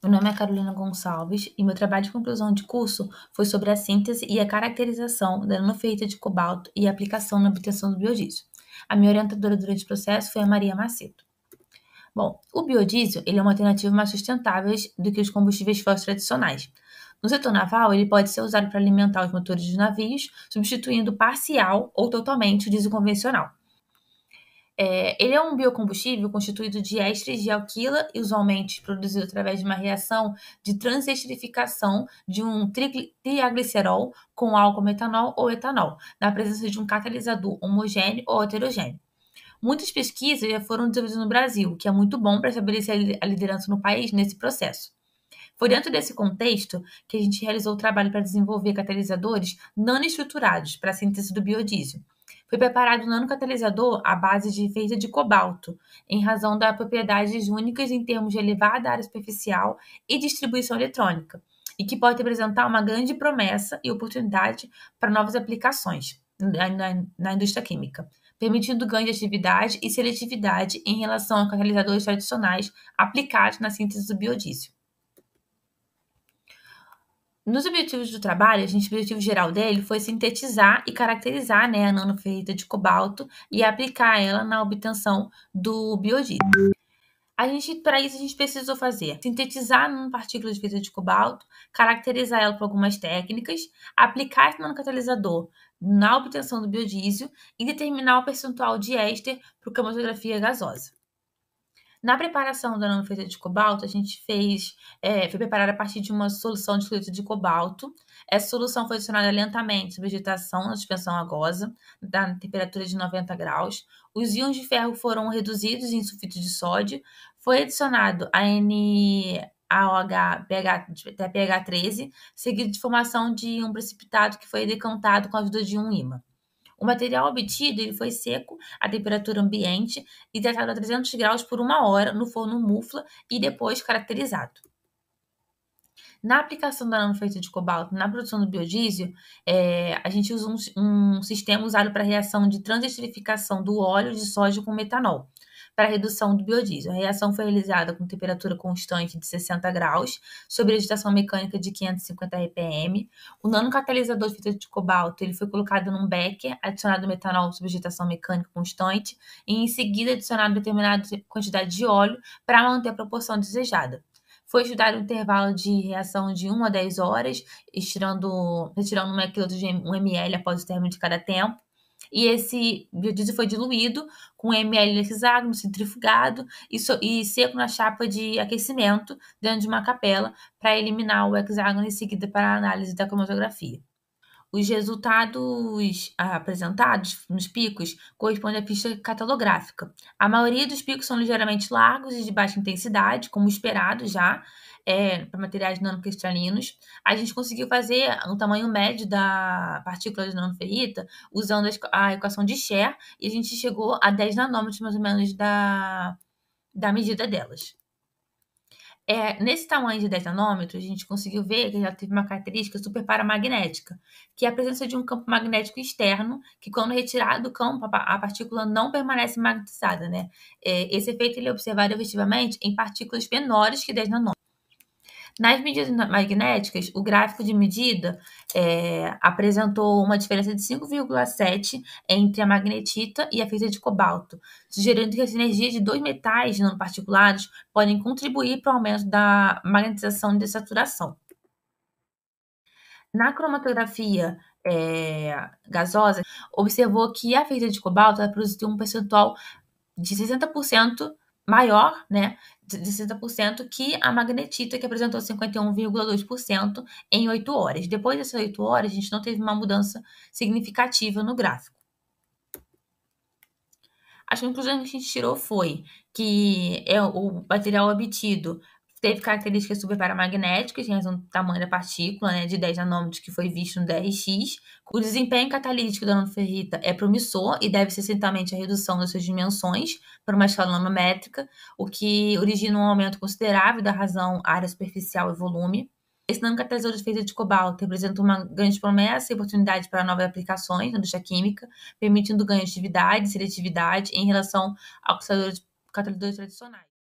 Meu nome é Carolina Gonçalves e meu trabalho de conclusão de curso foi sobre a síntese e a caracterização da nanoferrita de cobalto e a aplicação na obtenção do biodiesel. A minha orientadora durante o processo foi a Maria Macedo. Bom, o biodiesel ele é uma alternativa mais sustentável do que os combustíveis fósseis tradicionais. No setor naval, ele pode ser usado para alimentar os motores dos navios, substituindo parcial ou totalmente o diesel convencional. Ele é um biocombustível constituído de ésteres de alquila, usualmente produzido através de uma reação de transesterificação de um triaglicerol com álcool metanol ou etanol, na presença de um catalisador homogêneo ou heterogêneo. Muitas pesquisas já foram desenvolvidas no Brasil, o que é muito bom para estabelecer a liderança no país nesse processo. Foi dentro desse contexto que a gente realizou o trabalho para desenvolver catalisadores nanoestruturados para a síntese do biodiesel. Foi preparado um nanocatalisador à base de ferrita de cobalto, em razão das propriedades únicas em termos de elevada área superficial e distribuição eletrônica, e que pode representar uma grande promessa e oportunidade para novas aplicações na indústria química, permitindo ganho de atividade e seletividade em relação a catalisadores tradicionais aplicados na síntese do biodiesel. Nos objetivos do trabalho, o objetivo geral dele foi sintetizar e caracterizar, né, a nanoferrita de cobalto e aplicar ela na obtenção do biodiesel. Para isso, a gente precisou fazer sintetizar nanopartículas de ferrita de cobalto, caracterizar ela por algumas técnicas, aplicar esse nanocatalisador na obtenção do biodiesel e determinar o percentual de éster para cromatografia gasosa. Na preparação da nanoferrita de cobalto, a gente foi preparada a partir de uma solução de fluido de cobalto. Essa solução foi adicionada lentamente sob agitação na suspensão aquosa, na temperatura de 90 graus. Os íons de ferro foram reduzidos em sulfito de sódio. Foi adicionado a NaOH pH 13, seguido de formação de um precipitado que foi decantado com a ajuda de um ímã. O material obtido ele foi seco à temperatura ambiente e tratado a 300 graus por 1 hora no forno mufla e depois caracterizado. Na aplicação da nanoferrita de cobalto na produção do biodiesel, a gente usa um sistema usado para a reação de transesterificação do óleo de soja com metanol, para a redução do biodiesel. A reação foi realizada com temperatura constante de 60 graus, sob agitação mecânica de 550 RPM. O nanocatalisador de fita de cobalto ele foi colocado num becker, adicionado metanol sob agitação mecânica constante, e em seguida adicionado determinada quantidade de óleo para manter a proporção desejada. Foi estudado um intervalo de reação de 1 a 10 horas, retirando 1 kg de 1 ml após o término de cada tempo. E esse biodiesel foi diluído com ml de hexágono, centrifugado e seco na chapa de aquecimento dentro de uma capela para eliminar o hexágono em seguida para a análise da cromatografia. Os resultados apresentados nos picos correspondem à pista catalográfica. A maioria dos picos são ligeiramente largos e de baixa intensidade, como esperado já, para materiais nanocristalinos. A gente conseguiu fazer um tamanho médio da partícula de nanoferrita usando a equação de Scher e a gente chegou a 10 nanômetros mais ou menos da medida delas. Nesse tamanho de 10 nanômetros, a gente conseguiu ver que ela teve uma característica super paramagnética, que é a presença de um campo magnético externo, que quando retirado do campo, a partícula não permanece magnetizada, né? Esse efeito ele é observado efetivamente em partículas menores que 10 nanômetros. Nas medidas magnéticas, o gráfico de medida apresentou uma diferença de 5,7 entre a magnetita e a fita de cobalto, sugerindo que as energias de dois metais nanoparticulados podem contribuir para o aumento da magnetização e dessaturação. Na cromatografia gasosa, observou que a fita de cobalto produziu um percentual de 60% maior, né, de 60% que a magnetita, que apresentou 51,2% em 8 horas. Depois dessas 8 horas, a gente não teve uma mudança significativa no gráfico. As conclusões que a gente tirou foi que o material obtido teve características superparamagnéticas em razão do tamanho da partícula, né, de 10 nanômetros que foi visto no DRX. O desempenho catalítico da nanoferrita é promissor e deve-se essencialmente à redução das suas dimensões para uma escala nanométrica, o que origina um aumento considerável da razão área superficial e volume. Esse nanocatalisador de fita de cobalto representa uma grande promessa e oportunidade para novas aplicações na indústria química, permitindo ganho de atividade e seletividade em relação aos catalisadores tradicionais.